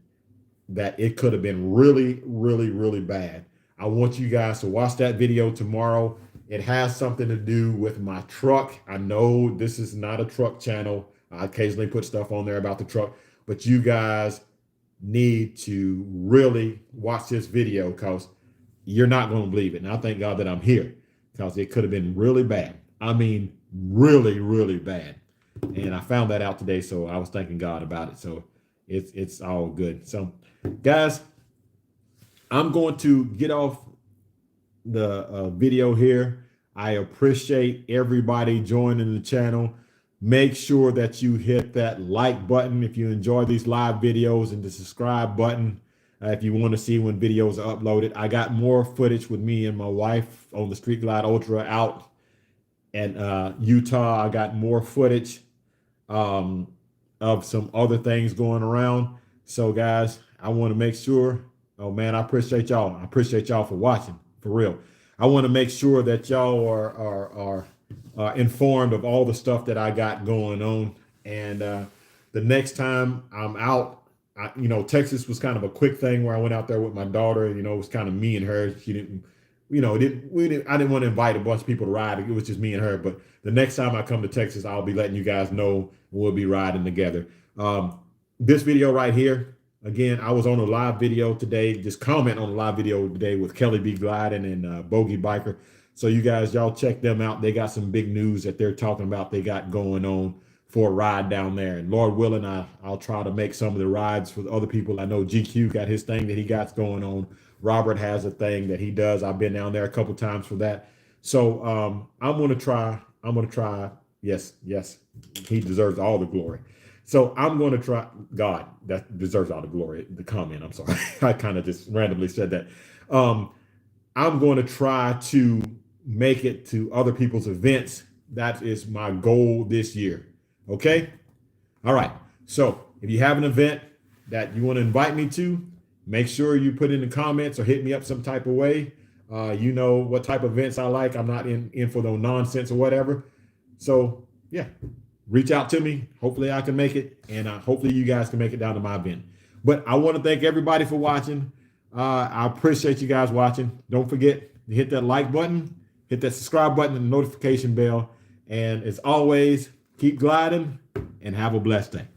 that it could have been really, really, really bad. I want you guys to watch that video tomorrow. It has something to do with my truck. I know this is not a truck channel. I occasionally put stuff on there about the truck, but you guys need to really watch this video, because you're not going to believe it. And I thank God that I'm here, because it could have been really bad. I mean, really, really bad. And I found that out today, so I was thanking God about it. So it's all good. So, guys, I'm going to get off the video here. I appreciate everybody joining the channel. Make sure that you hit that like button if you enjoy these live videos, and the subscribe button if you want to see when videos are uploaded. I got more footage with me and my wife on the Street Glide Ultra out in Utah. I got more footage of some other things going around. So, guys, I want to make sure. Oh man, I appreciate y'all. I appreciate y'all for watching, for real. I want to make sure that y'all are informed of all the stuff that I got going on. And the next time I'm out, Texas was kind of a quick thing where I went out there with my daughter. It was kind of me and her. She didn't, I didn't want to invite a bunch of people to ride. It was just me and her. But the next time I come to Texas, I'll be letting you guys know. We'll be riding together. This video right here, again, I was on a live video today. Just comment on a live video today with Kelly B. Gliding and Bogey Biker. So you guys, y'all check them out. They got some big news that they're talking about they got going on for a ride down there. And Lord willing, I'll try to make some of the rides for other people. I know GQ got his thing that he got going on. Robert has a thing that he does. I've been down there a couple times for that. So I'm going to try. Yes, he deserves all the glory. So I'm going to try. God, that deserves all the glory. The comment, I'm sorry. I kind of just randomly said that. I'm going to try to make it to other people's events. That is my goal this year. Okay? All right. So if you have an event that you want to invite me to, Make sure you put in the comments or hit me up some type of way. You know what type of events I like. I'm not in for no nonsense or whatever. So yeah, reach out to me. Hopefully I can make it, and hopefully you guys can make it down to my event. But I want to thank everybody for watching. I appreciate you guys watching. Don't forget to hit that like button, hit that subscribe button, and the notification bell. And as always, keep gliding and have a blessed day.